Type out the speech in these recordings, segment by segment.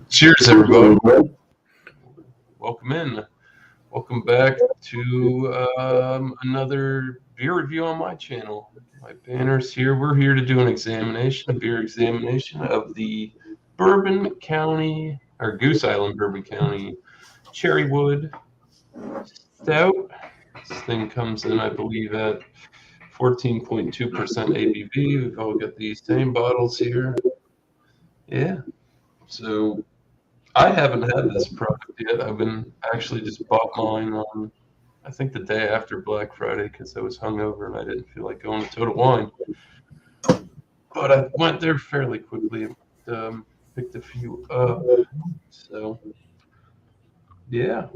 Cheers, everybody. Welcome in. Welcome back to another beer review on my channel. My banner's here. We're here to do an examination, a beer examination of the Bourbon County, or Goose Island Bourbon County Cherrywood Stout. This thing comes in, I believe, at 14.2% ABV. We've all got these same bottles here. Yeah. So I haven't had this product yet. I've been actually just bought mine on, I think, the day after Black Friday because I was hungover and I didn't feel like going to Total Wine. But I went there fairly quickly and picked a few up. So, yeah.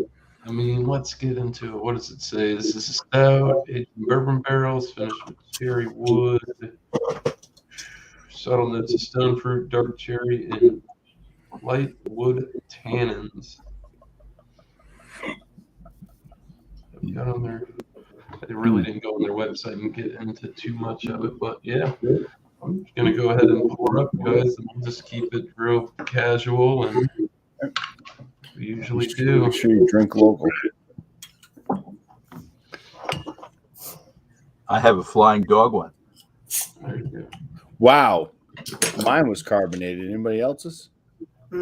I mean, let's get into it. What does it say? This is a stout, aged in bourbon barrels, finished with cherry wood, subtle notes of stone fruit, dark cherry, and light wood tannins. I've got on there. I really didn't go on their website and get into too much of it, but yeah, I'm just gonna go ahead and pour up, guys, and we'll just keep it real casual, and we usually do. Make sure you drink local. I have a flying dog one. There you go. Wow, mine was carbonated. Anybody else's? I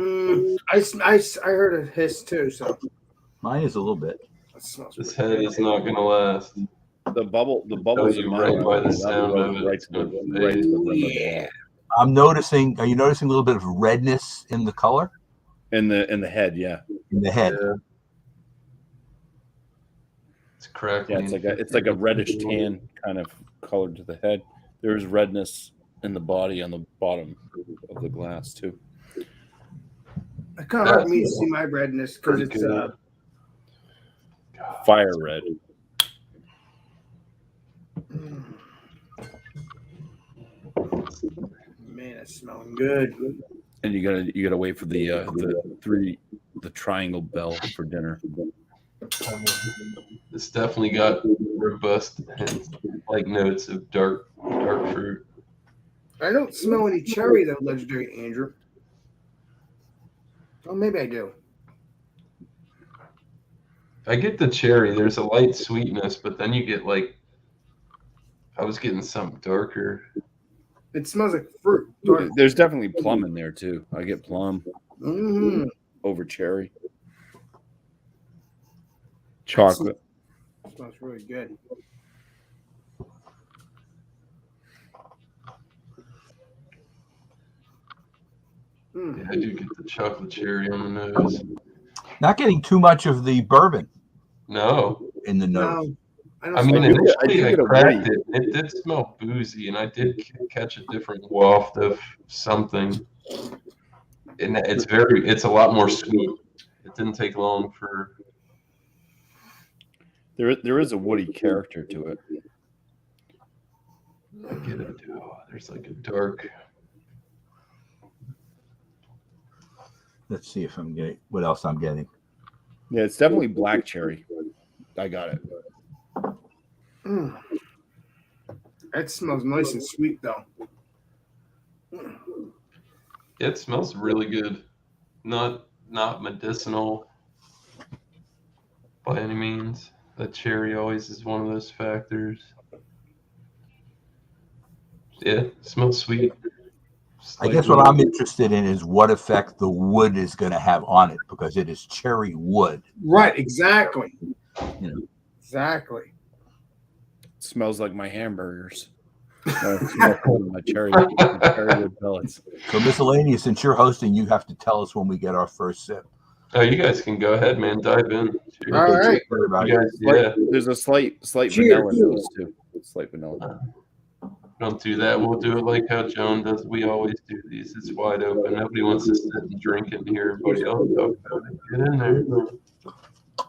heard a hiss too, so Mine is a little bit. that smells This pretty head is not gonna last. The bubbles Tell you in right mine by the that sound goes of it. right to the right to the rim of the bottle. I'm noticing. Are you noticing a little bit of redness in the color In the head, yeah. in the head? Yeah. It's crackling. Yeah, it's like a reddish tan kind of color to the head. There's redness in the body on the bottom of the glass too. It kind of hard for me to see my redness because Pretty it's good. Fire red. man, it's smelling good. And you gotta wait for the triangle bell for dinner. This definitely got robust like notes of dark fruit. I don't smell any cherry though, legendary Andrew. Oh, maybe I do. I get the cherry. There's a light sweetness, but then you get like, I was getting something darker. It smells like fruit. Dark. There's definitely plum in there too. I get plum over cherry. Chocolate. It smells really good. Yeah, I do get the chocolate cherry on the nose. Not getting too much of the bourbon No. in the nose. No, I mean, I do initially I get a cracked white. it. It did smell boozy, and I did catch a different waft of something. And it's a lot more sweet. It didn't take long for. There is a woody character to it. I get it. Oh, there's like a dark. Let's see if I'm getting what else I'm getting. Yeah, it's definitely black cherry. I got it. That smells nice and sweet though. It smells really good. Not medicinal by any means. The cherry always is one of those factors. Yeah, it smells sweet. I guess what I'm interested in is what effect the wood is going to have on it, because it is cherry wood. Right, exactly. You know, Exactly. It smells like my hamburgers. My cherry wood pellets. so miscellaneous. Since you're hosting, you have to tell us when we get our first sip. Oh, you guys can go ahead, man. Dive in. Cheers. All right. You guys, yeah. There's a slight Cheers. vanilla nose too. Slight vanilla. Don't do that. We'll do it like how Joan does. We always do these. It's wide open. Nobody wants to sit and drink and hear everybody else talk about it. Get in there.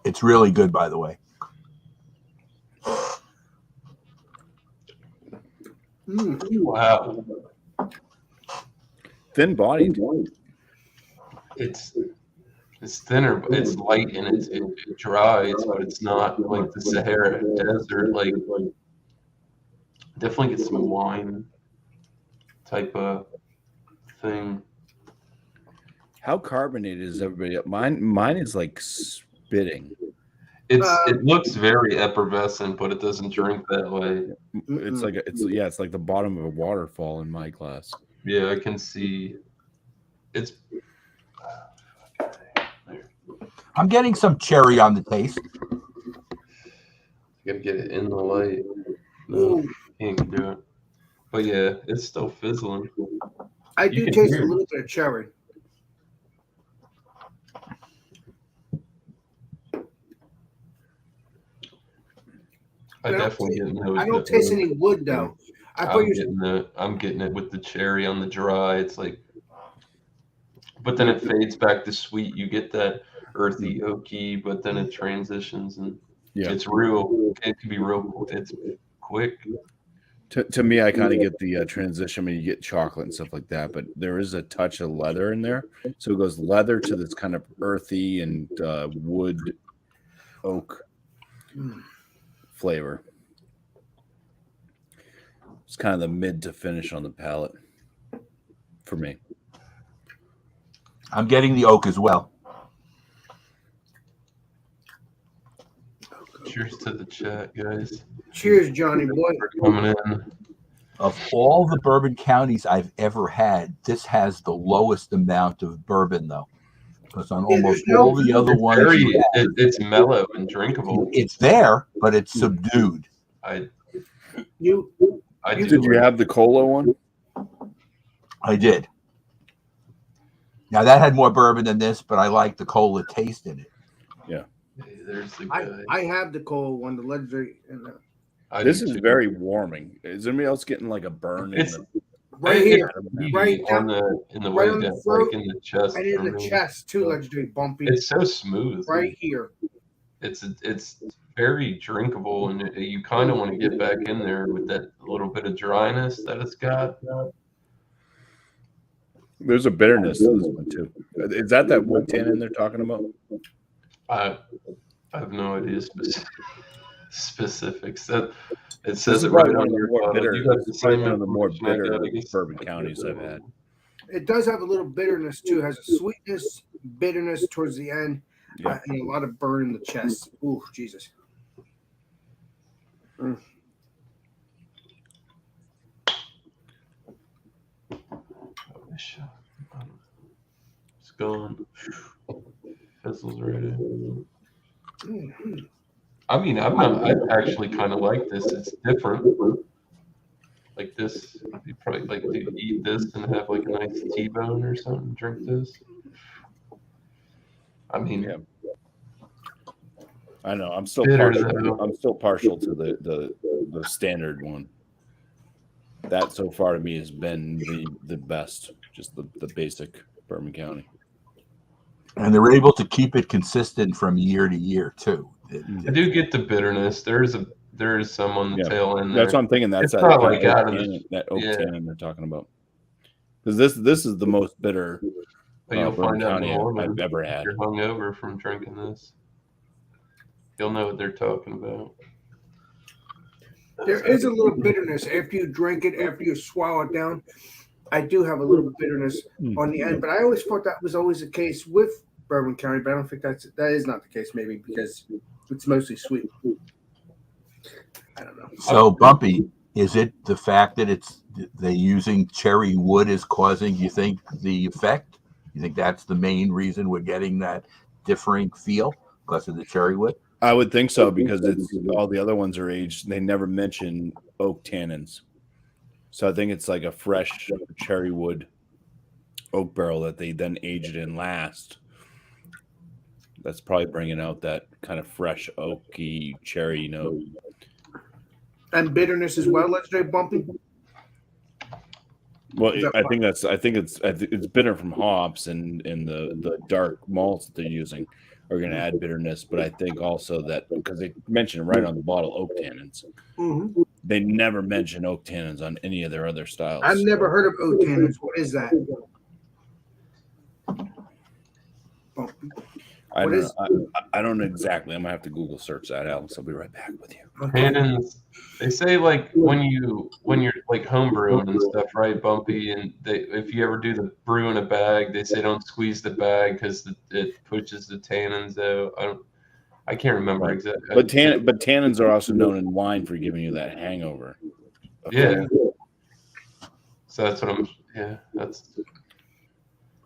It's really good, by the way. Wow. Thin bodied. It's It's thinner, but it's light and it dries, but it's not like the Sahara Desert. Like, definitely get some wine type of thing. How carbonated is everybody? Mine is like spitting. It looks very effervescent, but it doesn't drink that way. It's like it's like the bottom of a waterfall in my glass. Yeah, I can see. It's. I'm getting some cherry on the taste. Gotta get it in the light. No, can't do it. But yeah, it's still fizzling. I You do can taste hear a it. little bit of cherry. I definitely get it. I don't taste any wood though. I'm getting it with the cherry on the dry. It's like, but then it fades back to sweet. You get that earthy, oaky, but then it transitions and it's real. It can be real. It's quick. To me, I kind of get the transition. I mean, you get chocolate and stuff like that, but there is a touch of leather in there. So it goes leather to this kind of earthy and wood oak flavor. It's kind of the mid to finish on the palate for me. I'm getting the oak as well. Cheers to the chat, guys. Cheers, Johnny boy. For coming in. Of all the bourbon counties I've ever had, this has the lowest amount of bourbon, though. Because on almost all the other ones, it's mellow and drinkable. It's there, but it's subdued. Did you have the cola one? I did. Now that had more bourbon than this, but I like the cola taste in it. Yeah. Hey, there's the guy. I have the cola one, the legendary. This is very warming. Is anybody else getting like a burn? Right here, right in the way that, like in the chest, and in the chest too. Legendary bumpy. It's so smooth. Right here. It's very drinkable, and you kind of want to get back in there with that little bit of dryness that it's got. There's a bitterness to this one too. Is that wood tannin they're talking about? I have no idea specifics. That it says it right on your bottle. You got the same one of the more bitter bourbon counties I've had. It does have a little bitterness too. It has a sweetness, bitterness towards the end, and a lot of burn in the chest. Ooh, Jesus. It's gone. Fizzles right in. I mean, I actually kind of like this. It's different. Like this, you probably like to eat this and have like a nice T-bone or something. Drink this. I mean, I know. I'm still partial to the standard one. That so far to me has been the best. Just the basic Bourbon County. And they're able to keep it consistent from year to year too. I do get the bitterness. There is some on the tail end there. That's what I'm thinking. That's that oak tannin they're talking about. Because this is the most bitter you'll find out I've ever had. If you're hungover from drinking this, you'll know what they're talking about. There is a little bitterness after you drink it, after you swallow it down. I do have a little bitterness on the end, but I always thought that was always the case with Bourbon County, but I don't think that is not the case, maybe because it's mostly sweet. I don't know. So, Bumpy, is it the fact that they're using cherry wood is causing, you think, the effect? You think that's the main reason we're getting that differing feel because of the cherry wood? I would think so, because all the other ones are aged. They never mention oak tannins. So I think it's like a fresh cherry wood oak barrel that they then aged in last. That's probably bringing out that kind of fresh oaky cherry note. And bitterness as well, legendary bumpy. Well, I think it's bitter from hops, and the dark malts that they're using are going to add bitterness. But I think also that because they mention right on the bottle oak tannins, they never mention oak tannins on any of their other styles. I've never heard of oak tannins. What is that? Oh, I what don't is- know. I don't know exactly. I'm gonna have to Google search that, Alex. I'll be right back with you. okay. Tannins, they say like when you're like home brewing and stuff, right, Bumpy? And if you ever do the brew in a bag, they say don't squeeze the bag because it pushes the tannins out. I can't remember Right. exactly. But tannins are also known in wine for giving you that hangover. Yeah. So that's what I'm. Yeah, that's.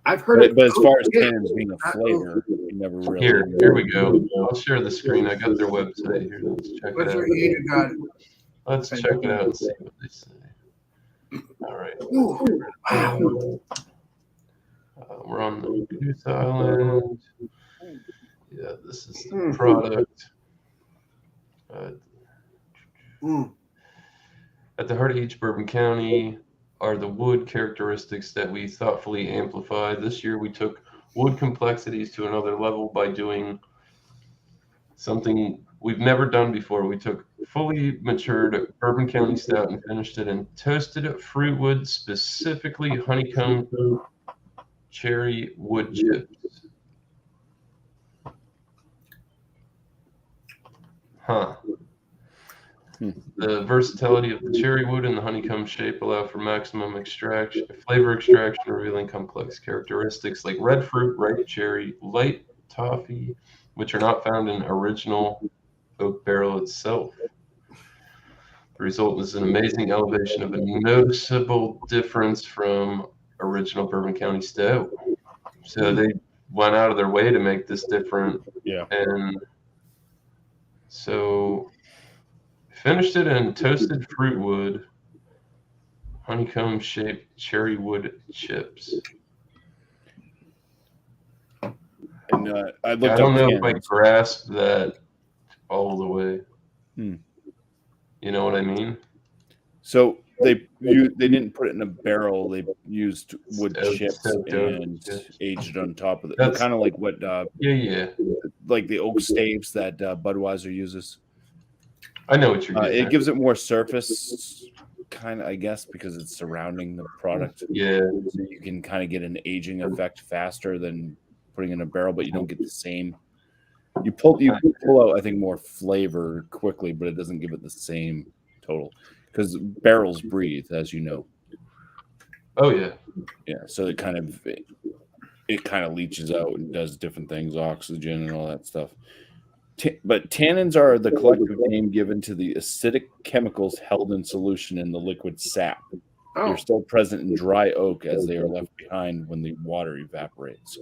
I've heard But as far as yeah. tannins being a flavor, you never really. Here we go. I'll share the screen. I got their website here. Let's check What's it out. your hater got? Let's check it out and see what they say. All right. Ooh, wow. We're on the Goose Island. Yeah, this is the product. At the heart of each Bourbon County are the wood characteristics that we thoughtfully amplified. This year we took wood complexities to another level by doing something we've never done before. We took fully matured Bourbon County Stout and finished it in toasted fruit wood, specifically honeycomb cherry wood chips. Huh. The versatility of the cherry wood and the honeycomb shape allow for maximum extraction, flavor extraction, revealing complex characteristics like red fruit, ripe cherry, light toffee, which are not found in original oak barrel itself. The result is an amazing elevation of a noticeable difference from original Bourbon County Stout. So they went out of their way to make this different. Yeah. And so finished it in toasted fruit wood, honeycomb shaped cherry wood chips. And I looked I don't up know if I tannins. grasp that all the way. Hmm. You know what I mean? So they didn't put it in a barrel. They used wood chips and aged it on top of it. That's- Kind of like what Yeah. like the oak staves that Budweiser uses. I know what you're getting It at. gives it more surface, kind of, I guess, because it's surrounding the product. Yeah. So you can kind of get an aging effect faster than putting in a barrel, but you don't get the same. You pull out, I think, more flavor quickly, but it doesn't give it the same total because barrels breathe, as you know. Oh yeah. Yeah, so it kind of leaches out and does different things, oxygen and all that stuff. But tannins are the collective name given to the acidic chemicals held in solution in the liquid sap. They're still present in dry oak as they are left behind when the water evaporates.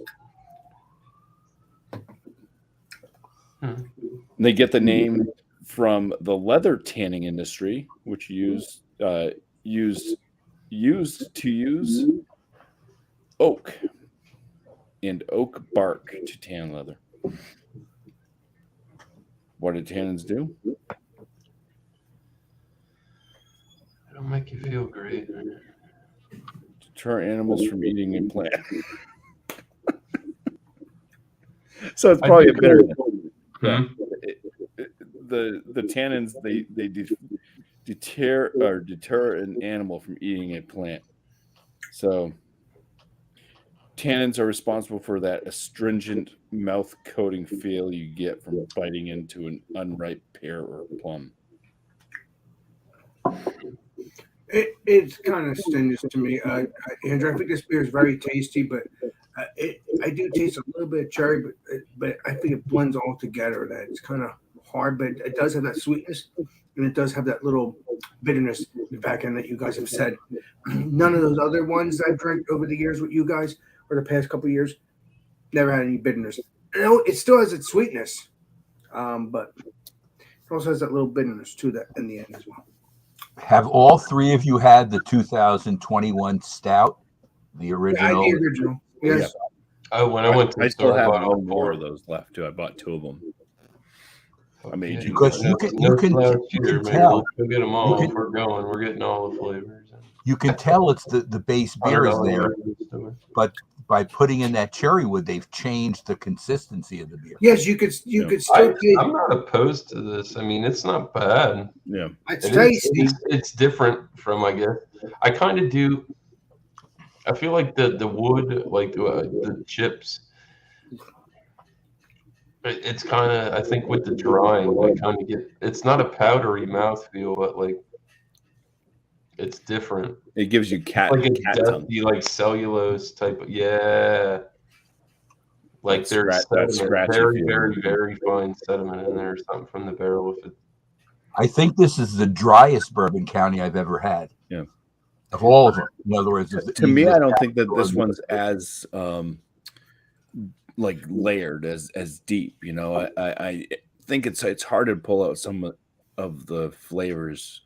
They get the name from the leather tanning industry, which used to use oak and oak bark to tan leather. What did tannins do? It'll make you feel great. Deter animals from eating a plant. So it's probably a bitterness. Yeah. The tannins they deter an animal from eating a plant. So tannins are responsible for that astringent mouth coating feel you get from biting into an unripe pear or plum. It's kind of strenuous to me, Andrew. I think this beer is very tasty, but I do taste a little bit of cherry, but I think it blends all together. That it's kind of hard, but it does have that sweetness, and it does have that little bitterness in the back end that you guys have said. None of those other ones I've drank over the years with you guys, or the past couple of years, never had any bitterness. It still has its sweetness, but it also has that little bitterness too that in the end as well. Have all three of you had the 2021 Stout, the original? The original, yes. Oh, when I went to I still have bottle one more of those left too. I bought 2 of them. I'm aging. Because you can tell. We'll get them all if we're going. We're getting all the flavors. You can tell it's the base beer is there, but by putting in that cherry wood, they've changed the consistency of the beer. Yes, you could still taste. I'm not opposed to this. I mean, it's not bad. Yeah, It's tasty. It's different from, I guess. I kind of do. I feel like the wood, like the chips, It's kind of, I think, with the drying, I kind of get. It's not a powdery mouthfeel, but like it's different. It gives you cat Like a tongue. dusty, like cellulose type of, yeah. Like there's that sediment, scratchy very, feeling. very, very fine sediment in there, or something from the barrel. If it, I think this is the driest Bourbon County I've ever had. Yeah. Of all of them. In other words, To me, I don't think that this one's as like layered as deep. You know, I think it's hard to pull out some of the flavors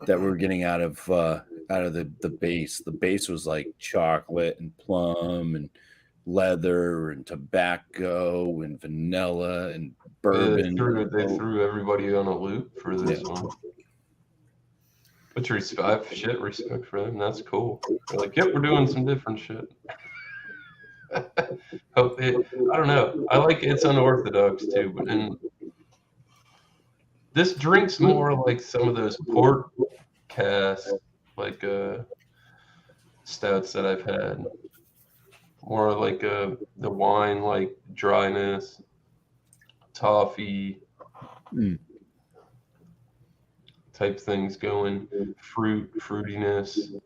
that we're getting out of the base. The base was like chocolate and plum and leather and tobacco and vanilla and bourbon. they threw everybody on a loop for this one. Which I have respect for them. That's cool. They're like, yep, we're doing some different shit. I don't know. I like it's unorthodox too, but this drink's more like some of those port cask, like stouts that I've had. More like the wine, like dryness, toffee type things going, fruitiness.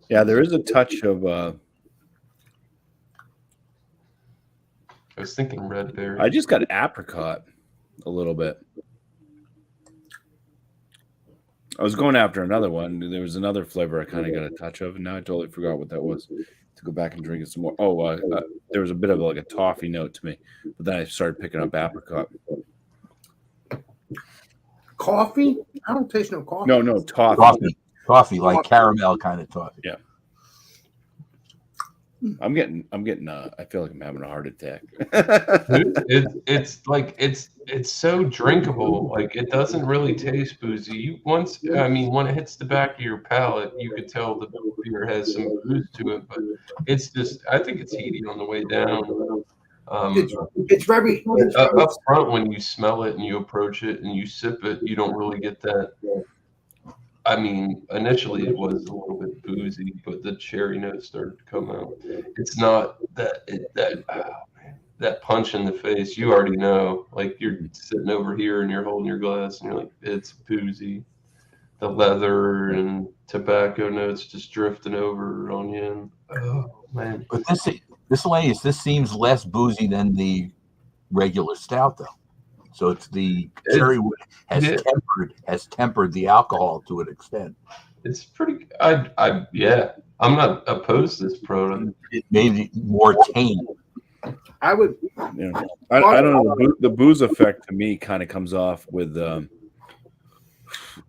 Yeah, there is a touch of I was thinking red berry. I just got apricot a little bit. I was going after another one. There was another flavor I kind of got a touch of, and now I totally forgot what that was. To go back and drink it some more. Oh, there was a bit of like a toffee note to me, but then I started picking up apricot. Coffee? I don't taste no coffee. No, Toffee, like caramel kind of toffee. Yeah. I'm getting. I feel like I'm having a heart attack. It's like it's so drinkable. Like it doesn't really taste boozy. When it hits the back of your palate, you could tell the beer has some booze to it. But it's just, I think it's heaty on the way down. It's very up front when you smell it and you approach it and you sip it, you don't really get that. I mean, initially it was a little bit boozy, but the cherry notes started to come out. It's not that punch in the face. You already know, like you're sitting over here and you're holding your glass and you're like, it's boozy. The leather and tobacco notes just drifting over on you. And, oh man! But this seems less boozy than the regular stout, though. So it's the cherry wood has tempered the alcohol to an extent. It's pretty. I'm not opposed to this product. It made it more tame. I would. Yeah. I don't know. The booze effect to me kind of comes off with.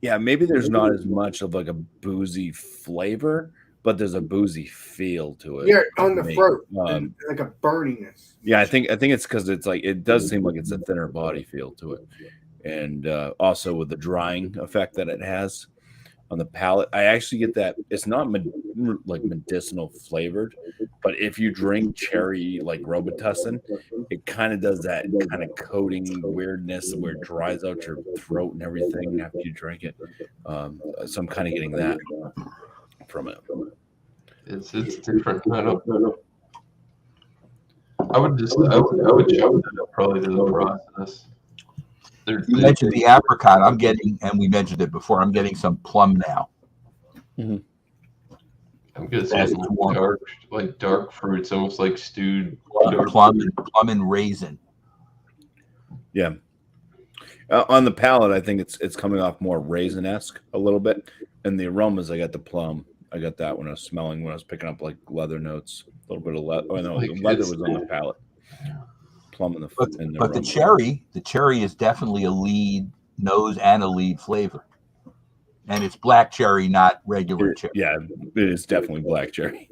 Maybe there's not as much of like a boozy flavor, but there's a boozy feel to it. Yeah, on the throat, like a burniness. Yeah, I think it's because it's like it does seem like it's a thinner body feel to it, and also with the drying effect that it has on the palate. I actually get that it's not like medicinal flavored, but if you drink cherry like Robitussin, it kind of does that kind of coating weirdness where it dries out your throat and everything after you drink it. So I'm kind of getting that from it. It's different. I would jump it probably to the process. You mentioned the apricot. I'm getting, and we mentioned it before, I'm getting some plum now. Mm-hmm. I'm getting dark fruits, almost like stewed plum and raisin. Yeah. On the palate, I think it's coming off more raisin-esque a little bit. And the aromas, I got the plum. I got that when I was smelling, when I was picking up like leather notes, a little bit of leather. Oh no, the leather was on the palate. Plum in the but the cherry is definitely a lead nose and a lead flavor, and it's black cherry, not regular cherry. Yeah, it is definitely black cherry.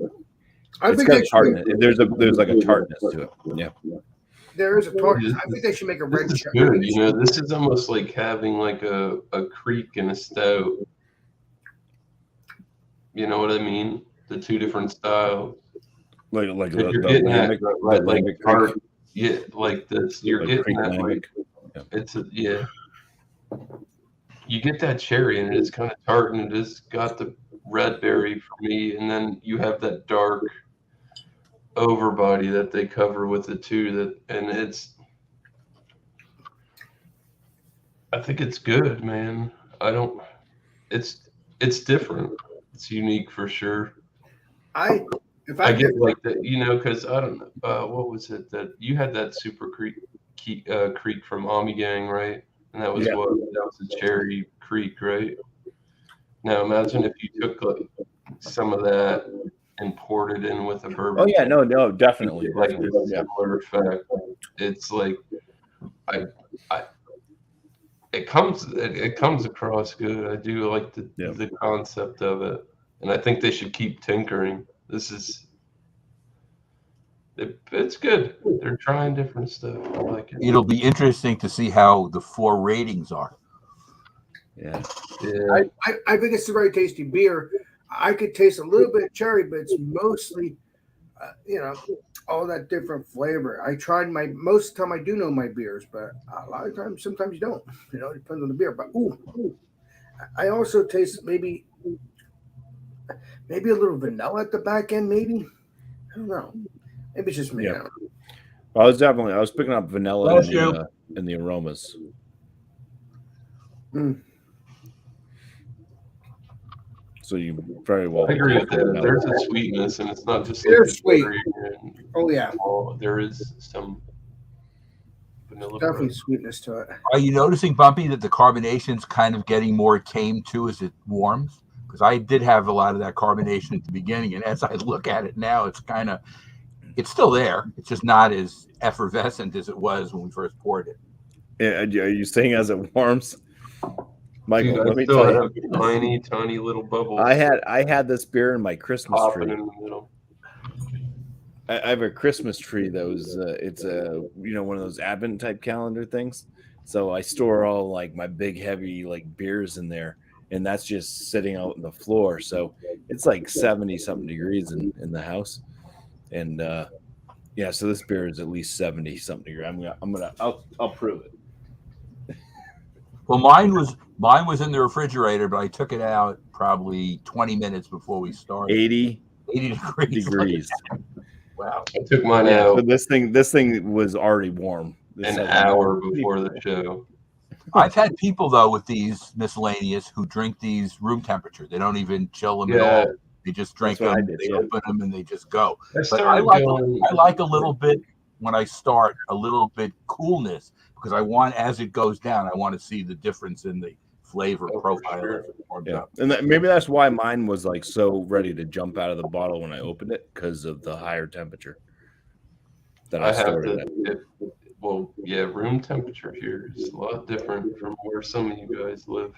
I think there's like a tartness to it. Yeah, there is a tartness. I think they should make a red cherry. Good. You know, this is almost like having like a creek and a stout. You know what I mean? The two different styles. Like you're getting that, right? Like tart. Yeah, like this. You're like getting that. Like, yeah. You get that cherry and it's kind of tart and it has got the red berry for me, and then you have that dark overbody that they cover with it too. I think it's good, man. It's different. It's unique for sure. I get like that, because I don't know. What was it that you had that Super Creek from Ami Gang, right? And that was that was a Cherry Creek, right? Now imagine if you took like some of that and poured it in with a bourbon. Oh yeah, no, definitely. Like a similar effect. It's like it comes across good. I do like the concept of it, and I think they should keep tinkering. It's good. They're trying different stuff. I like it. It'll be interesting to see how the 4 ratings are. Yeah. I think it's a very tasty beer. I could taste a little bit of cherry, but it's mostly, all that different flavor. Most of the time I do know my beers, but a lot of times, sometimes you don't. It depends on the beer. But I also taste maybe a little vanilla at the back end. Maybe, I don't know. Maybe it's just me. Yeah. I was picking up vanilla in the aromas. Mm. So you very well. I agree with that. There's a sweetness, and it's not just They're like sweet. Oh yeah. There is some vanilla. Definitely sweetness to it. Are you noticing, Bumpy, that the carbonation's kind of getting more tame too as it warms? Because I did have a lot of that carbonation at the beginning, and as I look at it now, it's still there. It's just not as effervescent as it was when we first poured it. Yeah, are you saying as it warms? Michael, Dude, let me tell you, tiny little bubbles. I had this beer in my Christmas tree. In the middle. I have a Christmas tree that was it's a one of those Advent type calendar things. So I store all like my big heavy like beers in there, and that's just sitting out on the floor. So it's like 70 something degrees in the house, and so this beer is at least 70 something degrees. I'll prove it. Well, mine was in the refrigerator, but I took it out probably 20 minutes before we started. 80 degrees. Wow. I took mine out. So this thing was already warm. An hour before the show. I've had people though with these miscellaneous who drink these room temperature. They don't even chill them at all. They just drink them. They open them and they just go. But I like a little bit when I start a little bit coolness. Because I want, as it goes down, I want to see the difference in the flavor profile. Sure. And maybe that's why mine was like so ready to jump out of the bottle when I opened it because of the higher temperature that I started at. Room temperature here is a lot different from where some of you guys live.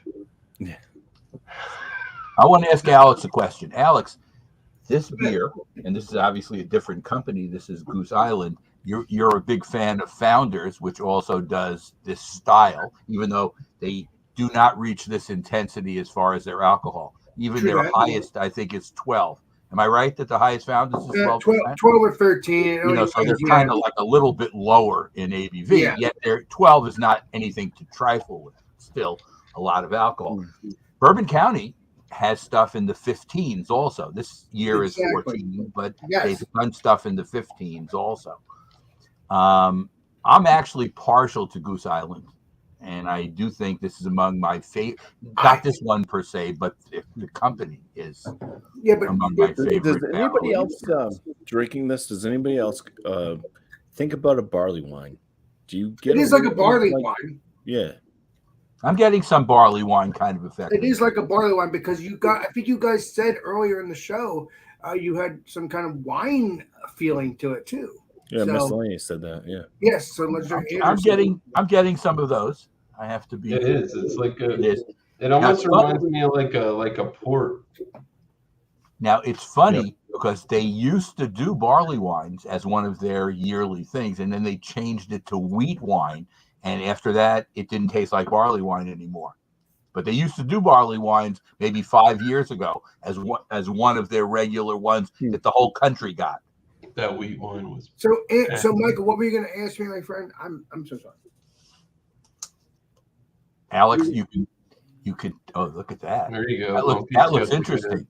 Yeah. I want to ask Alex a question. Alex, this beer, and this is obviously a different company. This is Goose Island. You're a big fan of Founders, which also does this style, even though they do not reach this intensity as far as their alcohol. Even their highest, I think, is 12. Am I right that the highest Founders is 12%? 12 or 13. So they're kind of like a little bit lower in ABV, yet their 12 is not anything to trifle with. Still a lot of alcohol. Bourbon County has stuff in the 15s also. This year is 14, but they've done stuff in the 15s also. I'm actually partial to Goose Island, and I do think this is among my favorite. Not this one per se, but the company is among my favorite. Does anybody else drinking this? Does anybody else think about a barley wine? Do you get? It is like a barley wine. Yeah, I'm getting some barley wine kind of effect. It is like a barley wine because I think you guys said earlier in the show you had some kind of wine feeling to it too. Yeah, Miscellaneous said that. Yeah. Yes, so I'm getting some of those. I have to be. It is. It's like it almost reminds me of like a port. Now it's funny because they used to do barley wines as one of their yearly things, and then they changed it to wheat wine, and after that, it didn't taste like barley wine anymore. But they used to do barley wines maybe 5 years ago as one of their regular ones that the whole country got. That wheat wine was so Michael, what were you going to ask me, my friend? I'm so sorry. Alex, you could. Oh, look at that. There you go. That looks interesting.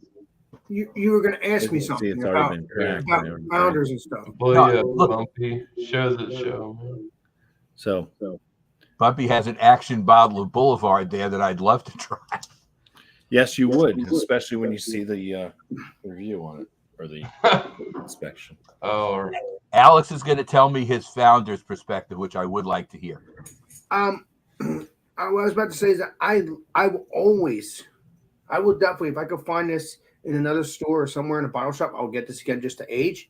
You were going to ask me See, something it's about, already been cracked. about founders and stuff. Well, No, yeah, look. Bumpy. Show the show, man. So Bumpy has an action bottle of Boulevard there that I'd love to try. yes, you would, especially when you see the review on it or the inspection. Oh, Alex is going to tell me his founder's perspective, which I would like to hear. What I was about to say is that I will definitely, if I could find this in another store or somewhere in a bottle shop, I'll get this again just to age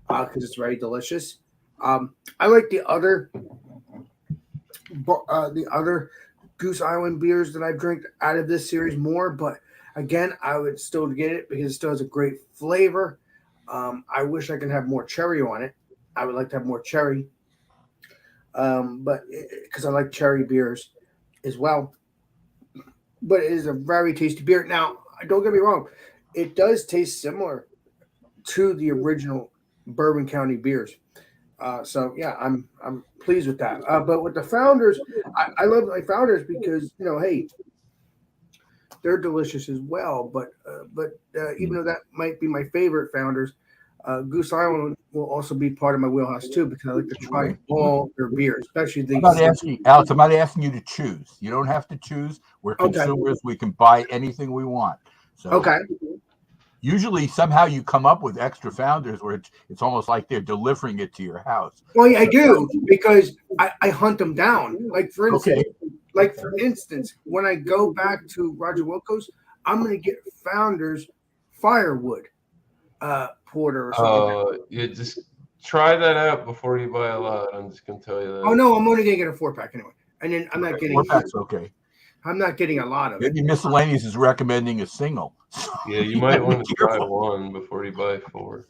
because it's very delicious. I like the other Goose Island beers that I've drank out of this series more, but again, I would still get it because it still has a great flavor. I wish I could have more cherry on it. I would like to have more cherry, but because I like cherry beers as well. But it is a very tasty beer. Now, don't get me wrong, it does taste similar to the original Bourbon County beers. So yeah, I'm pleased with that. But with the founders, I love my founders because hey, they're delicious as well. But even though that might be my favorite founders, Goose Island will also be part of my wheelhouse too because I like to try all their beers, especially the. I'm not asking, Alex. I'm not asking you to choose. You don't have to choose. We're consumers. We can buy anything we want. So Okay. Usually, somehow you come up with extra founders where it's almost like they're delivering it to your house. Well, yeah, I do because I hunt them down. Like for instance, when I go back to Roger Wilco's, I'm going to get Founders Firewood porter or something. you just try that out before you buy a lot. I'm just gonna tell you that. Oh no, I'm only going to get a 4-pack anyway, and then I'm not getting. 4-pack's okay. I'm not getting a lot of it. Maybe Miscellaneous is recommending a single. Yeah, you might want to try one before you buy 4.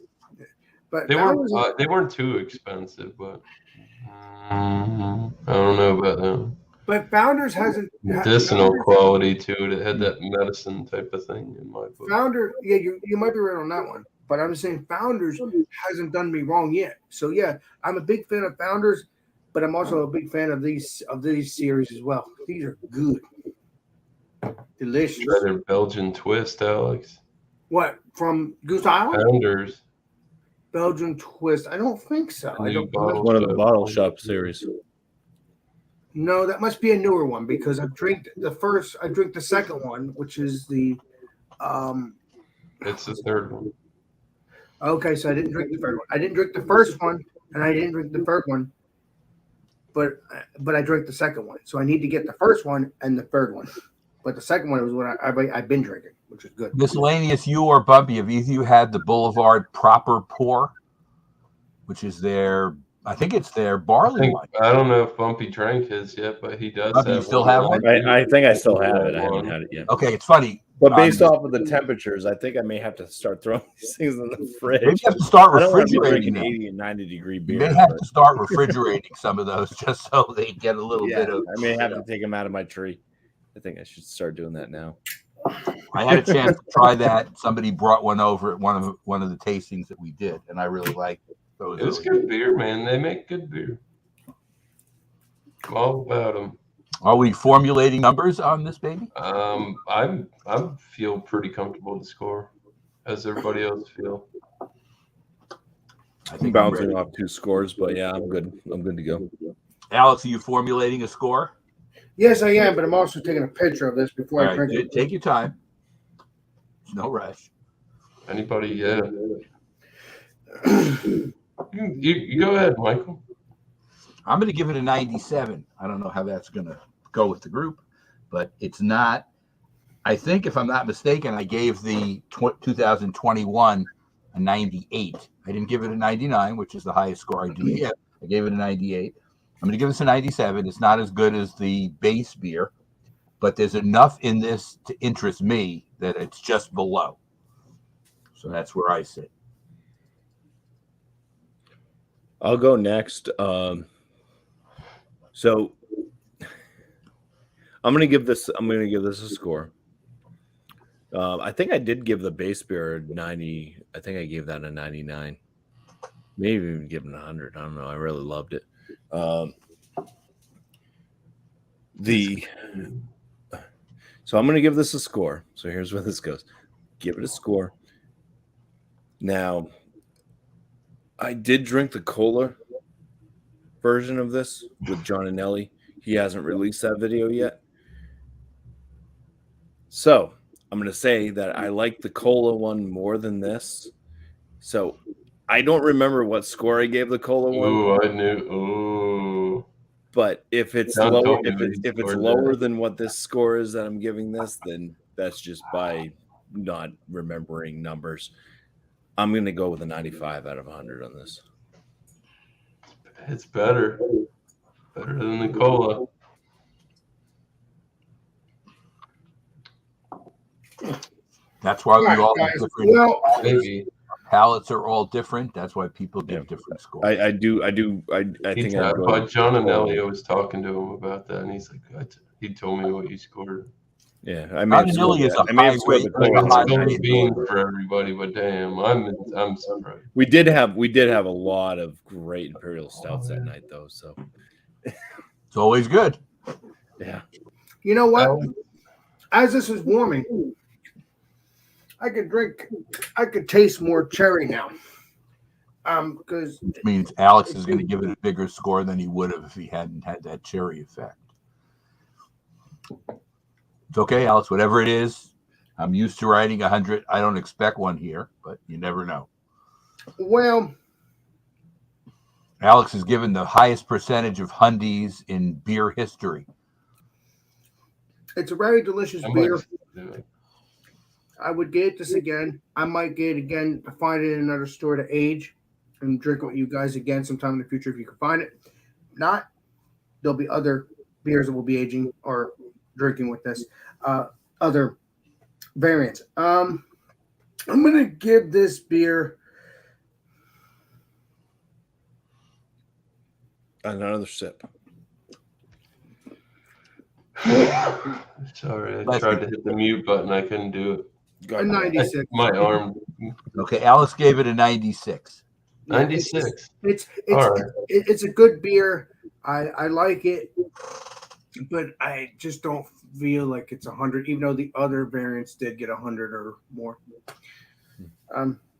But They weren't too expensive, but I don't know about them. But Founders hasn't Medicinal quality too. It had that medicine type of thing in my book. Founder, yeah, you might be right on that one. But I'm just saying Founders hasn't done me wrong yet. So yeah, I'm a big fan of Founders, but I'm also a big fan of these series as well. These are good. Delicious. Try their Belgian twist, Alex. What, from Goose Island? Founders. Belgian twist. I don't think so. One One of the bottle shop series. No, that must be a newer one because I drink the second one, which is the It's the third one. Okay, so I didn't drink the third one. I didn't drink the first one, and I didn't drink the third one. But I drank the second one. So I need to get the first one and the third one. But the second one was what I've been drinking, which is good. Miscellaneous, you or Bumpy, have either of you had the Boulevard Proper Pour, which is I think it's their barley wine. I don't know if Bumpy drank his yet, but he does. Bumpy, you still have one? I think I still have it. I haven't had it yet. Okay, it's funny. But based off of the temperatures, I think I may have to start throwing these things in the fridge. Maybe you have to start I don't want to be refrigerating drinking them. 80 and 90 degree You beer. may have to start refrigerating some of those just so they get a little bit of. I may have to take them out of my tree. I think I should start doing that now. I had a chance to try that. Somebody brought one over at one of the tastings that we did, and I really liked it. So It was good beer, man. They make good beer. All about them. Are we formulating numbers on this baby? I feel pretty comfortable to score. How's everybody else feel? I I'm think bouncing off 2 scores, but yeah, I'm good. I'm good to go. Alex, are you formulating a score? Yes, I am, but I'm also taking a picture of this before I drink it. Take your time. No rush. Anybody? Yeah. You go ahead, Michael. I'm going to give it a 97. I don't know how that's going to go with the group, but it's not. I think, if I'm not mistaken, I gave the 2021 a 98. I didn't give it a 99, which is the highest score I do get. I gave it a 98. I'm going to give this a 97. It's not as good as the base beer, but there's enough in this to interest me that it's just below. So that's where I sit. I'll go next. So I'm gonna give this a score. I think I did give the base beer a 90. I think I gave that a 99. Maybe even give it 100. I don't know. I really loved it. So I'm gonna give this a score. So here's where this goes. Give it a score. Now, I did drink the cola version of this with John and Nelly. He hasn't released that video yet. So I'm going to say that I like the cola one more than this. So I don't remember what score I gave the cola one. Ooh, I knew. Ooh. But if it's John lower, told me if that it's he if it's scored lower that. than what this score is that I'm giving this, then that's just by not remembering numbers. I'm going to go with a 95 out of 100 on this. It's better. Better than the cola. That's why we Right, all have guys. different Well, Maybe. palates are all different. That's why people give different scores. I think I But John and Ellie, I was talking to him about that, and he's like, he told me what you scored. Yeah, I may have scored is that. a I may high have scored the rate. Like, cola. it's high still rate. a bean for everybody, but damn, I'm surprised. We did have a lot of great imperial stouts that night, though. So It's always good. yeah, you know what? As this is warming, I could taste more cherry now. Because Which means Alex is going to give it a bigger score than he would have if he hadn't had that cherry effect. It's okay, Alex, whatever it is. I'm used to writing 100. I don't expect one here, but you never know. well, Alex is given the highest percentage of Hundies in beer history. it's a very delicious I might beer. do it. I would get this again. I might get it again to find it in another store to age and drink it with you guys again sometime in the future if you can find it. Not, there'll be other beers that will be aging or drinking with this. Other variants. I'm gonna give this beer another sip. Sorry, I tried to hit the mute button. I couldn't do it. a 96. My arm. Okay, Alex gave it a 96. 96. All right. It's a good beer. I like it, but I just don't feel like it's 100, even though the other variants did get 100 or more.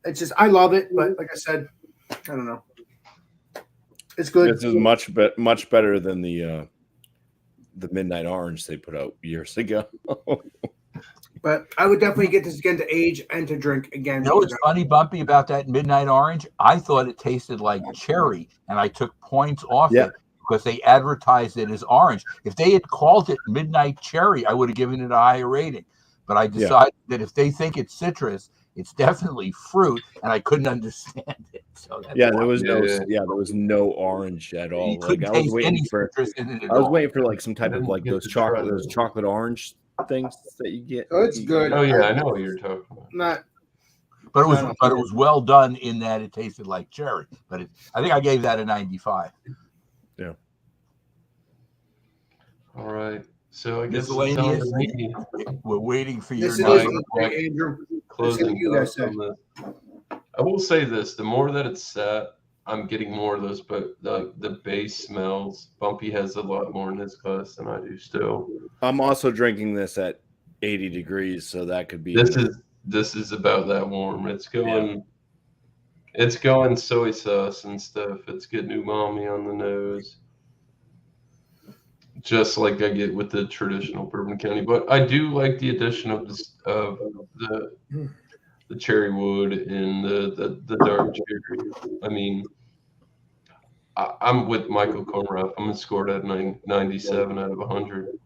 It's just I love it, but like I said, I don't know. It's good. This is much better than the Midnight Orange they put out years ago. But I would definitely get this again to age and to drink again. You know what's funny, Bumpy, about that Midnight Orange? I thought it tasted like cherry, and I took points off it because they advertised it as orange. If they had called it Midnight Cherry, I would have given it a higher rating. But I decided that if they think it's citrus, it's definitely fruit, and I couldn't understand it. So that's there was no orange at all. Like I was waiting for like some type of like those chocolate orange things that you get. Oh, it's good. Oh yeah, I know what you're talking about. But it was well done in that it tasted like cherry. But I think I gave that a 95. Yeah. All right. So I guess Miscellaneous. We're waiting for your closing thoughts on this. I will say this: the more that it's sat, I'm getting more of those, but the base smells. Bumpy has a lot more in his glass than I do still. I'm also drinking this at 80 degrees, so that could be. This is about that warm. It's going soy sauce and stuff. It's getting umami on the nose, just like I get with the traditional Bourbon County. But I do like the addition of the cherry wood and the dark cherry. I mean, I'm with Michael Conrad. I'm going to score it at 97 out of 100.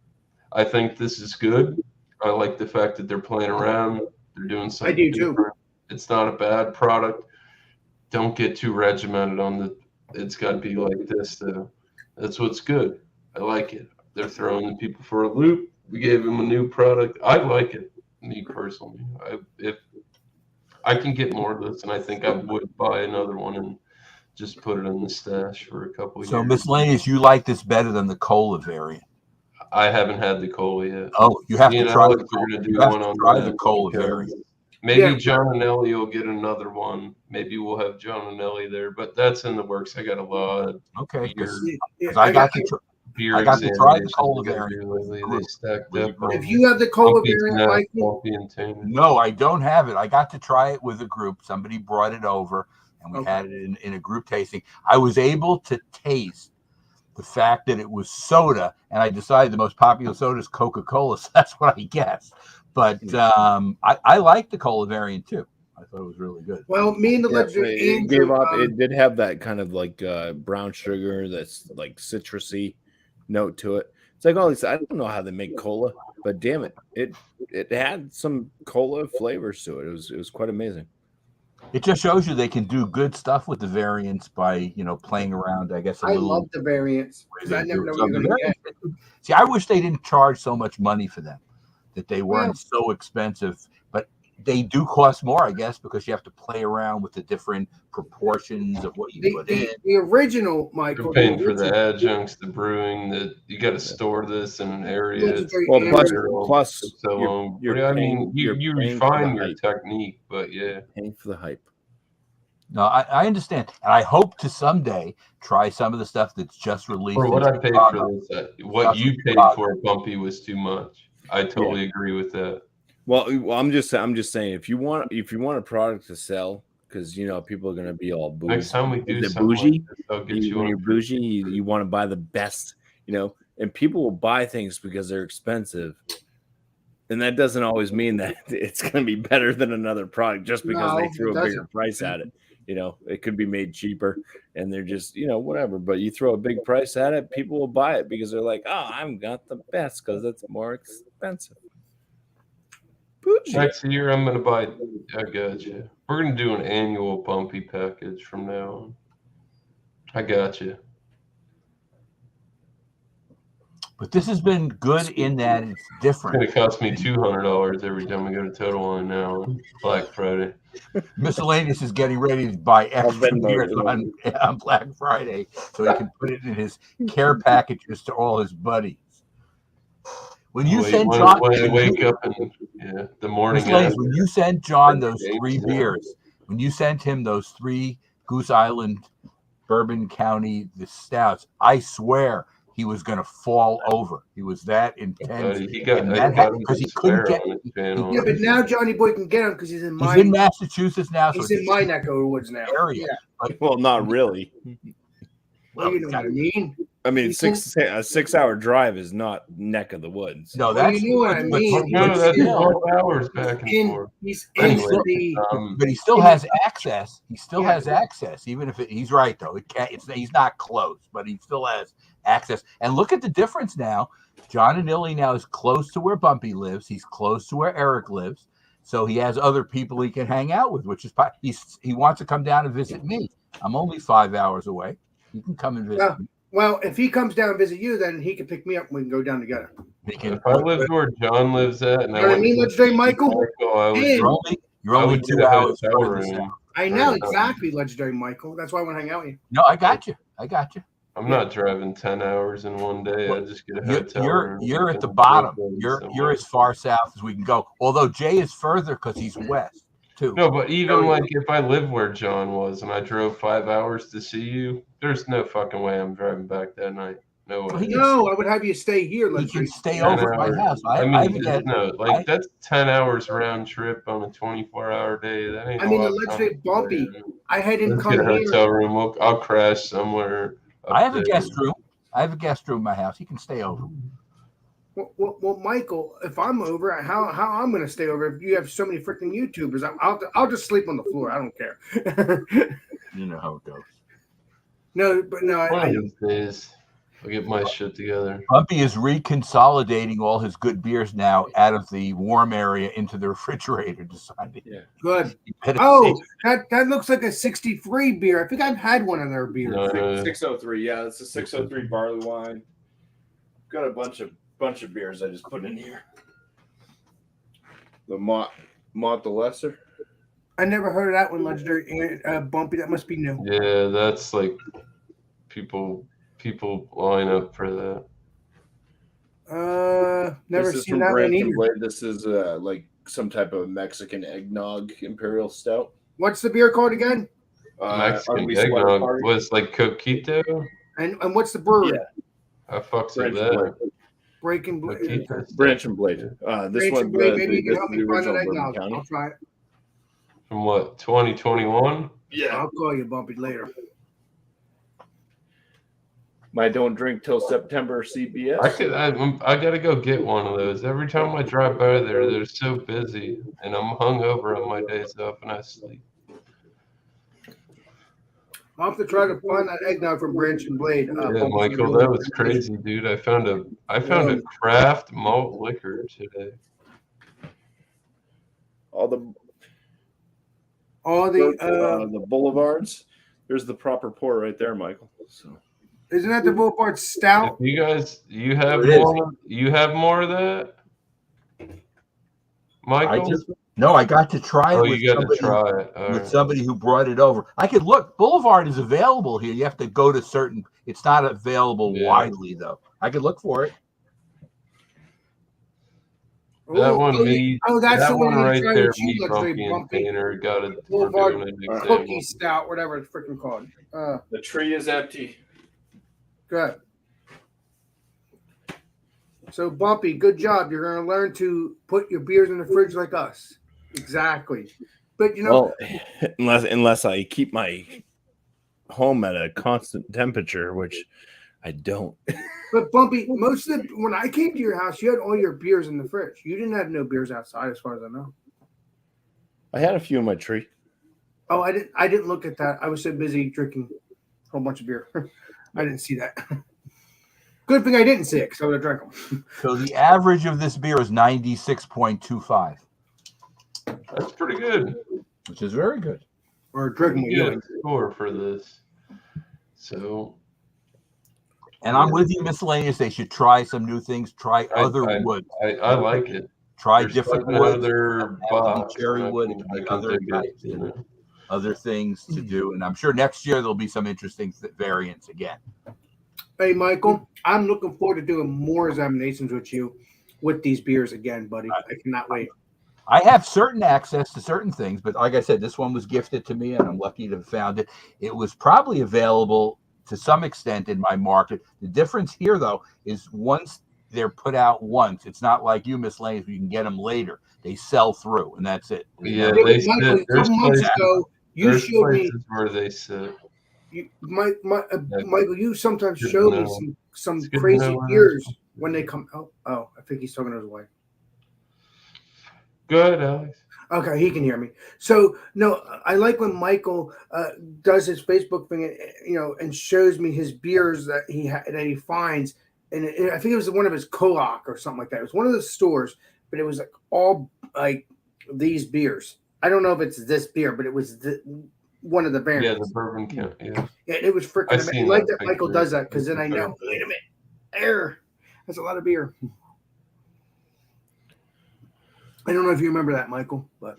I think this is good. I like the fact that they're playing around. They're doing something different. Too. It's not a bad product. Don't get too regimented on it's got to be like this, though. That's what's good. I like it. They're throwing the people for a loop. We gave them a new product. I like it, me personally. If I can get more of this, and I think I would buy another one and just put it in the stash for a couple of years. So, Miscellaneous, you like this better than the cola variant? I haven't had the cola yet. Oh, you have to try the cola variant. Maybe John and Ellie will get another one. Maybe we'll have John and Ellie there, but that's in the works. I got a lot. Okay, because I got beer I got to try the examinations cola we got variant. lately. They stacked up. If you have the cola Bumpy variant, Snap, Michael, Bumpy and Tannins. No, I don't have it. I got to try it with a group. Somebody brought it over, and we Okay. had it in a group tasting. I was able to taste the fact that it was soda, and I decided the most popular soda is Coca-Cola, so that's what I guessed. But I like the cola variant too. I thought it was really good. well, me and the legendary it Andrew, gave up. It did have that kind of like brown sugar that's like citrusy note to it. It's like all these. I don't know how they make cola, but damn it, it had some cola flavors to it. It was quite amazing. It just shows you they can do good stuff with the variants by playing around. I guess I love the variants because I never know what you're going to get. See, I wish they didn't charge so much money for them, that they weren't so expensive. But they do cost more, I guess, because you have to play around with the different proportions of what you put in. The original, Michael. You're paying for the adjuncts, the brewing, that you got to store this in an area. Well, plus so long. you're I paying, mean, you refine your technique, but yeah, paying for the hype. No, I understand, and I hope to someday try some of the stuff that's just released. For what I paid for this, what you paid for Bumpy was too much. I totally agree with that. Well, I'm just saying, if you want a product to sell, because people are going to be all bougie. Next time we do something bougie, like this, I'll get you when you're bougie, you want to buy the best, and people will buy things because they're expensive. And that doesn't always mean that it's going to be better than another product just because they threw a bigger price at it. It could be made cheaper and they're just, whatever. But you throw a big price at it, people will buy it because they're like, oh, I've got the best because it's more expensive. Next year, I'm going to buy. I got you. We're going to do an annual Bumpy package from now on. I got you. But this has been good in that it's different. It's going to cost me $200 every time we go to Total Wine now on Black Friday. Miscellaneous is getting ready to buy extra beers on Black Friday so he can put it in his care packages to all his buddies. When you send John, when I wake up in the morning, when you sent John those 3 beers, when you sent him those 3 Goose Island, Bourbon County, the stouts, I swear he was going to fall over. He was that intense. He got because he couldn't get. Yeah, but now Johnny Boy can get him because he's in my. He's in Massachusetts now. He's in my neck of the woods now. Area. Yeah. Well, not really. Well, you know what I mean. I mean, a 6-hour drive is not neck of the woods. No, that's you know what I mean. No, that's 12 hours back and forth. But he still has access. He still has access, even if he's right though. It can't. He's not close, but he still has access. And look at the difference now. John and Illy now is close to where Bumpy lives. He's close to where Eric lives. So he has other people he can hang out with, which is he wants to come down and visit me. I'm only 5 hours away. He can come and visit me. Well, if he comes down and visit you, then he can pick me up and we can go down together. If I lived where John lives at, and legendary Michael? You're only 2 hours. I know, exactly, legendary Michael. That's why I want to hang out with you. No, I got you. I'm not driving 10 hours in one day. I just get a hotel room. You're at the bottom. You're as far south as we can go. Although Jay is further because he's west too. No, but even like if I lived where John was and I drove 5 hours to see you, there's no fucking way I'm driving back that night. No way. No, I would have you stay here. You can stay over at my house. That's 10 hours round trip on a 24-hour day. That ain't. I mean, the legendary Bumpy. I had him come here. Hotel here. room. I'll crash somewhere. I have a guest room. I have a guest room in my house. He can stay over. Well, Michael, if I'm over, how I'm going to stay over if you have so many freaking YouTubers? I'll just sleep on the floor. I don't care. You know how it goes. No, but no. One of these days, I'll get my shit together. Bumpy is reconsolidating all his good beers now out of the warm area into the refrigerator. Decided. Yeah. Good. Oh, that looks like a 63 beer. I think I've had one of their beers. 603. Yeah, it's a 603 barley wine. Got a bunch of beers I just put in here. The Mont the Lesser. I never heard of that one, legendary Bumpy. That must be new. Yeah, that's like people line up for that. Never seen that one either. This is like some type of Mexican eggnog imperial stout. What's the beer called again? Mexican eggnog was like Coquito. And what's the brewery? Yeah. I fucks with Branch and Blade. that. Breaking What Blade. keep this Branch stuff? and Blade. This Branch one, and Blade, maybe you can this help is me the find original that Bourbon eggnog. County. I'll try it. From what, 2021? Yeah. I'll call you, Bumpy, later. My Don't Drink Till September CBS. I gotta go get one of those. Every time I drive by there, they're so busy, and I'm hungover on my days off, and I sleep. I'll have to try to find that eggnog from Branch and Blade. Yeah, Bumpy, Michael, that was crazy, dude. I found a craft malt liquor today. All the boulevards. There's the proper pour right there, Michael. So isn't that the Boulevard Stout? If you guys, you have It is. more. You have more of that, Michael. I got to try it Oh, with you got to somebody, try it. All with right. somebody who brought it over. I could look. Boulevard is available here. You have to go to certain. It's not available widely though. I could look for it. That one, me. That's that the one one right you try there, with you, me, let's say, Bumpy, and Bumpy. Painter got it. Boulevard We're doing an example. Cookie Stout, whatever it's freaking called. the tree is empty. Good. So, Bumpy, good job. You're going to learn to put your beers in the fridge like us. Exactly. But, Well, unless I keep my home at a constant temperature, which I don't. But Bumpy, when I came to your house, you had all your beers in the fridge. You didn't have no beers outside, as far as I know. I had a few in my tree. Oh, I didn't look at that. I was so busy drinking a whole bunch of beer. I didn't see that. Good thing I didn't see it, because I would have drank them. So the average of this beer is 96.25, That's pretty good. which is very good. Or drinking Good score for this. So. And I'm with you, miscellaneous. They should try some new things. Try other wood. I like it. Try There's different like woods. another It have to be box. cherry wood. I It can can be other dig types. it, you know. Other things to do. And I'm sure next year there'll be some interesting variants again. Hey, Michael, I'm looking forward to doing more examinations with you with these beers again, buddy. I cannot wait. I have certain access to certain things, but like I said, this one was gifted to me, and I'm lucky to have found it. It was probably available to some extent in my market. The difference here, though, is once they're put out once, it's not like you, miscellaneous, you can get them later. They sell through, and that's it. Yeah, Michael, they sit. There's places, you showed me. where they sit. Michael, you sometimes Good show to me know. some It's good to crazy know. beers when they come. Oh, I think he's talking to his wife. Good, Alex. Okay, he can hear me. So no, I like when Michael does his Facebook thing, and shows me his beers that he finds, and I think it was one of his co-op or something like that. It was one of the stores, but it was like all like these beers. I don't know if it's this beer, but it was one of the variants. Yeah, the Bourbon County. Yeah. It was freaking I've amazing. seen I like that that Michael picture. does that, because then I know. Wait a minute, that's a lot of beer. I don't know if you remember that, Michael, but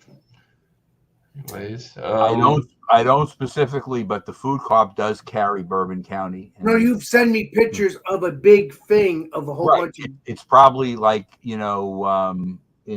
Anyways, I don't specifically, but the food co-op does carry Bourbon County. no, you've sent me pictures of a big thing of a whole bunch of. It's probably like in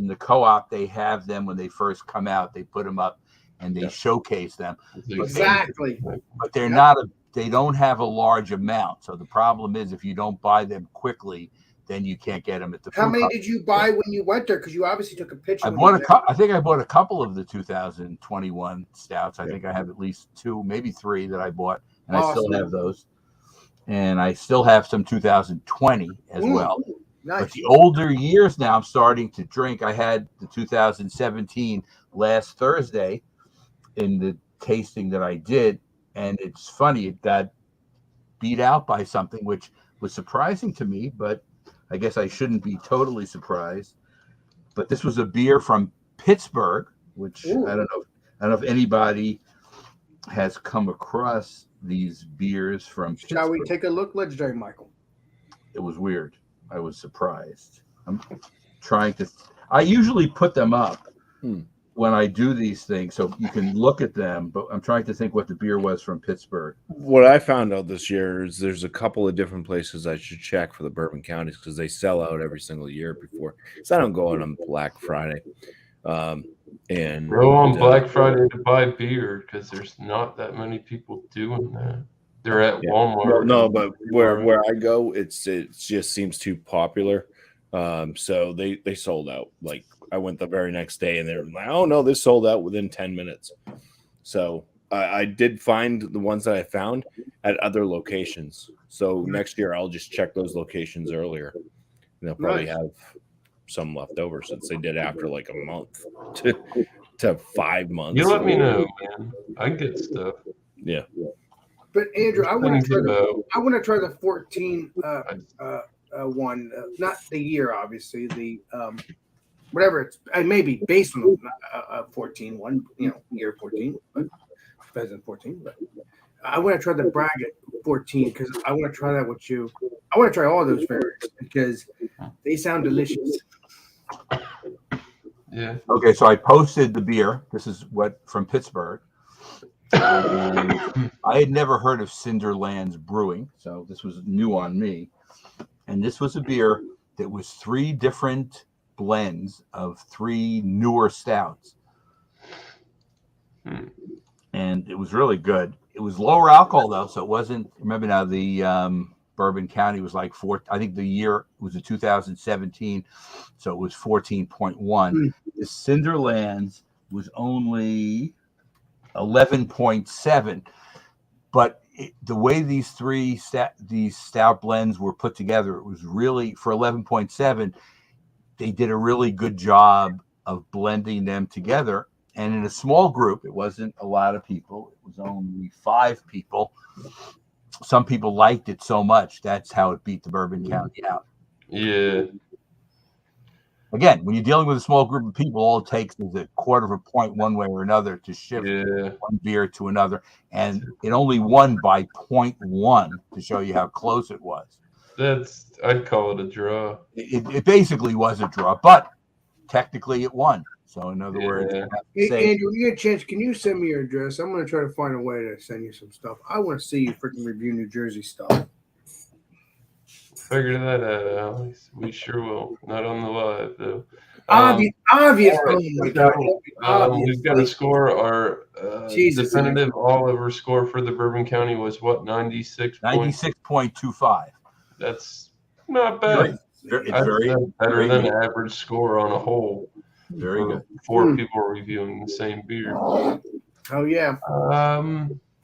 the co-op they have them when they first come out. They put them up and they showcase them. Exactly. But they're not. They don't have a large amount. So the problem is if you don't buy them quickly, then you can't get them at the. How many did you buy when you went there? Because you obviously took a picture. I think I bought a couple of the 2021 stouts. I think I have at least 2, maybe 3 that I bought, and I still have those. And I still have some 2020 as well. Nice. But the older years now, I'm starting to drink. I had the 2017 last Thursday in the tasting that I did, and it's funny, it got beat out by something which was surprising to me, but I guess I shouldn't be totally surprised. But this was a beer from Pittsburgh, which I don't know if anybody has come across these beers from Pittsburgh. Shall we take a look, legendary Michael? It was weird. I was surprised. I'm trying to. I usually put them up when I do these things, so you can look at them. But I'm trying to think what the beer was from Pittsburgh. What I found out this year is there's a couple of different places I should check for the Bourbon Counties because they sell out every single year before. So I don't go on Black Friday. And go on Black Friday to buy beer because there's not that many people doing that. They're at Walmart. No, but where I go, it just seems too popular. So they sold out. Like I went the very next day, and they're like, "Oh no, this sold out within 10 minutes." So I did find the ones that I found at other locations. So next year I'll just check those locations earlier. And they'll probably have some left over since they did after like a month to 5 months. You let me know, man. I get stuff. Yeah. But Andrew, I want to try the 14 one, not the year, obviously. The whatever it's, maybe based on 14 one, year 14, but 2014. But I want to try the Braggot 14 because I want to try that with you. I want to try all those variants because they sound delicious. Yeah. Okay, so I posted the beer. This is from Pittsburgh. And I had never heard of Cinderlands Brewing, so this was new on me. And this was a beer that was 3 different blends of 3 newer stouts. And it was really good. It was lower alcohol, though, so it wasn't. Remember now, the Bourbon County was like 4. I think the year was a 2017, so it was 14.1. The Cinderlands was only 11.7, but the way these stout blends were put together, it was really, for 11.7, they did a really good job of blending them together. And in a small group, it wasn't a lot of people. It was only 5 people. Some people liked it so much. That's how it beat the Bourbon County out. Yeah. Again, when you're dealing with a small group of people, all it takes is a quarter of a point one way or another to shift one beer to another. And it only won by 0.1 to show you how close it was. I'd call it a draw. It basically was a draw, but technically it won. So in other words, hey, Andrew, when you get a chance, can you send me your address? I'm going to try to find a way to send you some stuff. I want to see you freaking review New Jersey stuff. Figure that out, Alex. We sure will. Not on the live, though. Obvious. We've got to score. Our definitive all-over score for the Bourbon County was what, 96? 96.25. That's not bad. It's better than an average score on a whole. Very good. 4 people reviewing the same beer. Oh, yeah.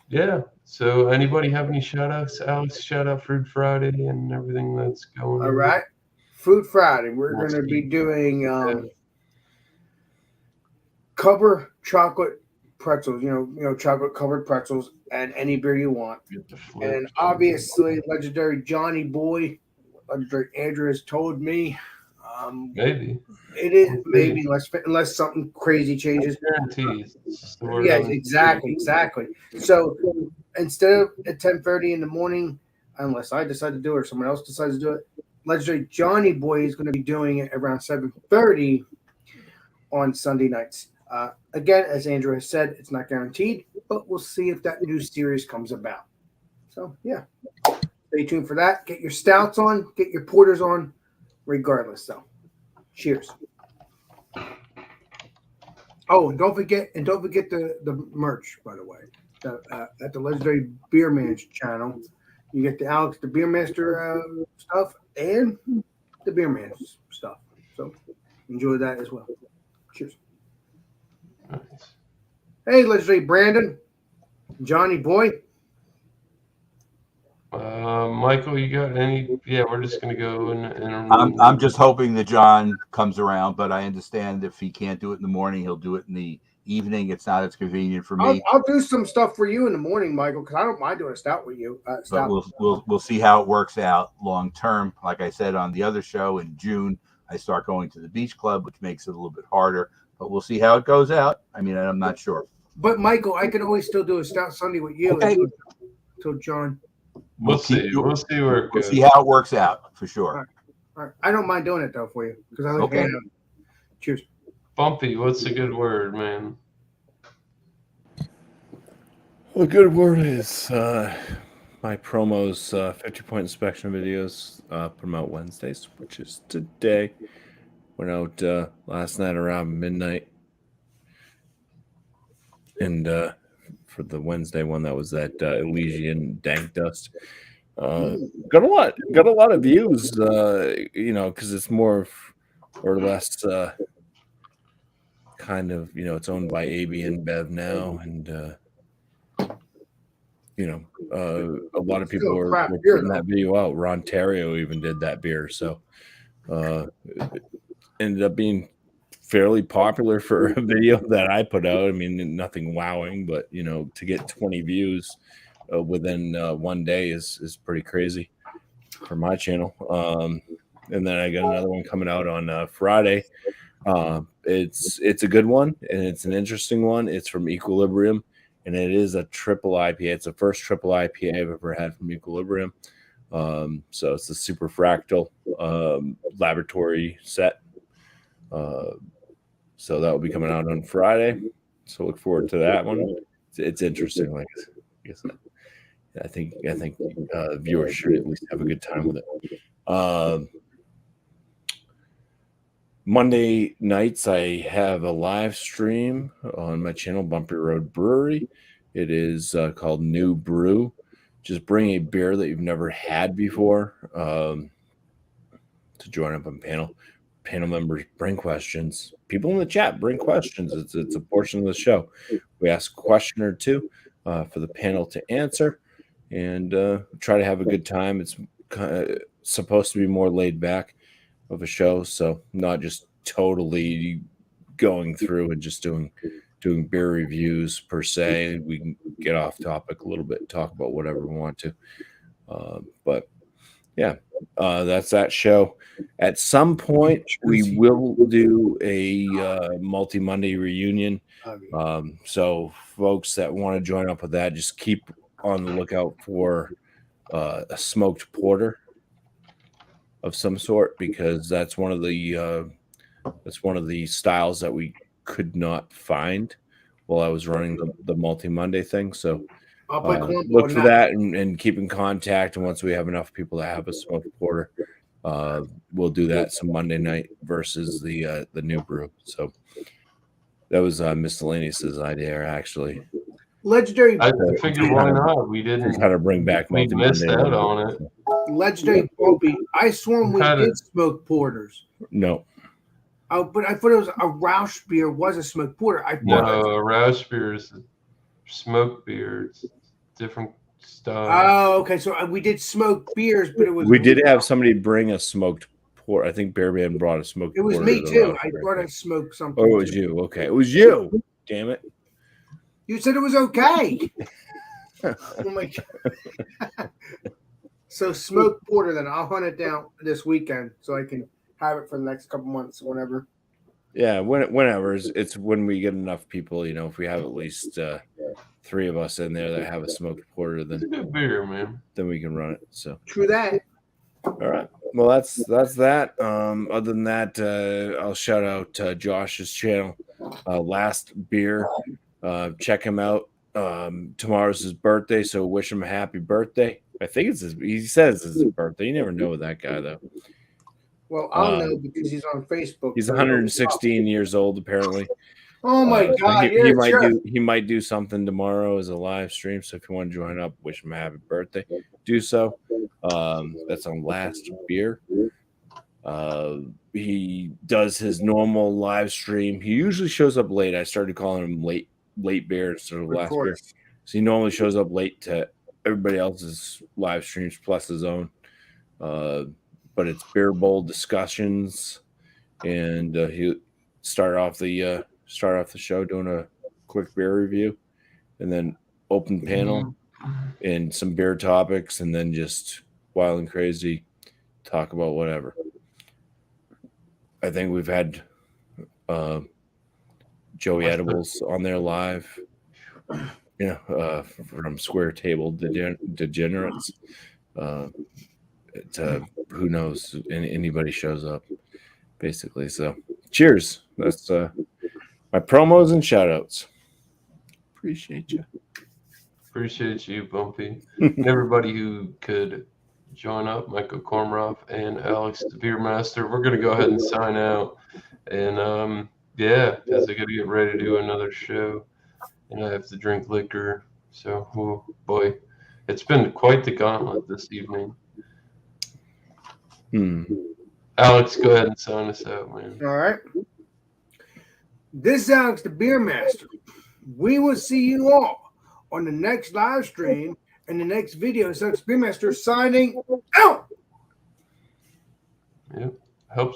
Yeah. So anybody have any shout-outs? Alex, shout-out Fruit Friday and everything that's going on. All right. Fruit Friday. We're going to be doing cover chocolate pretzels, chocolate-covered pretzels, and any beer you want. And obviously, legendary Johnny Boy, legendary Andrew has told me. Maybe. It is maybe unless something crazy changes. Guarantees. Yeah, exactly. So instead of at 10:30 in the morning, unless I decide to do it or someone else decides to do it, legendary Johnny Boy is going to be doing it around 7:30 on Sunday nights. Again, as Andrew has said, it's not guaranteed, but we'll see if that new series comes about. So yeah, stay tuned for that. Get your stouts on, get your porters on, regardless. So, cheers. Oh, and don't forget the merch, by the way. At the legendary Beer Man's channel, you get the Alex the Beer Master stuff and the Beer Man's stuff. So enjoy that as well. Cheers. Nice. Hey, legendary Brandon, Johnny Boy. Michael, you got any? Yeah, we're just gonna go and I'm just hoping that John comes around, but I understand if he can't do it in the morning, he'll do it in the evening. It's not as convenient for me. I'll do some stuff for you in the morning, Michael, because I don't mind doing a stout with you. But we'll see how it works out long term. Like I said on the other show, in June, I start going to the beach club, which makes it a little bit harder. But we'll see how it goes out. I mean, I'm not sure. But Michael, I could always still do a stout Sunday with you. Okay. Until John. We'll see. We'll see where it goes. We'll see how it works out for sure. All right. I don't mind doing it though for you because I like it. Cheers. Bumpy, what's a good word, man? Well, a good word is my promos, 50-point inspection videos, put them out Wednesdays, which is today. Went out last night around midnight. And for the Wednesday one. That was that Elysian Dank Dust. Got a lot of views, because it's more or less kind of, it's owned by AB and Bev now, and a lot of people were putting that video out. Ron Terrio even did that beer, so it ended up being fairly popular for a video that I put out. I mean, nothing wowing, but to get 20 views within 1 day is pretty crazy for my channel. And then I got another one coming out on Friday. It's a good one, and it's an interesting one. It's from Equilibrium, and it is a triple IPA. It's the first triple IPA I've ever had from Equilibrium. So it's the Super Fractal laboratory set. So that will be coming out on Friday. So look forward to that one. It's interesting. Like, I think viewers should at least have a good time with it. Monday nights, I have a live stream on my channel, Bumpy Road Brewery. It is called New Brew. Just bring a beer that you've never had before to join up on panel. Panel members bring questions. People in the chat bring questions. It's a portion of the show. We ask a question or two for the panel to answer, and try to have a good time. It's supposed to be more laid back of a show, so not just totally going through and just doing beer reviews per se. We can get off topic a little bit, talk about whatever we want to. But yeah, that's that show. At some point, we will do a multi-Monday reunion. So folks that want to join up with that, just keep on the lookout for a smoked porter of some sort, because that's one of the styles that we could not find while I was running the multi-Monday thing. So look for that and keep in contact. And once we have enough people to have a smoked porter, we'll do that some Monday night versus the New Brew. So that was Miscellaneous's idea, actually. Legendary. I figured why not? We didn't. How to bring back We missed out on it. Legendary Bumpy. I sworn we did smoke porters. No. Oh, but I thought it was a Roush beer was a smoked porter. No, Roush beer is a smoked beer. It's different style. Oh, okay. So we did smoke beers, but it was. We did have somebody bring a smoked porter. I think Bearman brought a smoked porter. It was me too. I brought a smoked something. Oh, it was you. Okay. It was you. Damn it. You said it was okay. Oh my God. So smoked porter, then I'll hunt it down this weekend so I can have it for the next couple months, whenever. Yeah, whenever. It's when we get enough people, if we have at least 3 of us in there that have a smoked porter, then it's a good beer, man. Then we can run it. So true that. All right. Well, that's that. Other than that, I'll shout out Josh's channel, Last Beer. Check him out. Tomorrow's his birthday, so wish him a happy birthday. I think he says it's his birthday. You never know with that guy, though. Well, I'll know because he's on Facebook. He's 116 years old, apparently. Oh my God! He might do something tomorrow as a live stream. So if you want to join up, wish him a happy birthday. Do so. That's on Last Beer. He does his normal live stream. He usually shows up late. I started calling him late beer instead of Last Beer. So he normally shows up late to everybody else's live streams plus his own. But it's beer bowl discussions, and he start off the show doing a quick beer review, and then open panel and some beer topics, and then just wild and crazy talk about whatever. I think we've had Joey Edibles on there live, from Square Table Degenerates. Who knows? Anybody shows up, basically. So, cheers. That's my promos and shout outs. Appreciate you. Appreciate you, Bumpy. And everybody who could join up, Michael Kormroff and Alex the Beer Master. We're going to go ahead and sign out. And, because I got to get ready to do another show. And I have to drink liquor So, oh boy, it's been quite the gauntlet this evening. Alex, go ahead and sign us out, man. All right. This is Alex, the Beer Master. We will see you all on the next live stream and the next video. So, Beer Master signing out. Yep. Helps.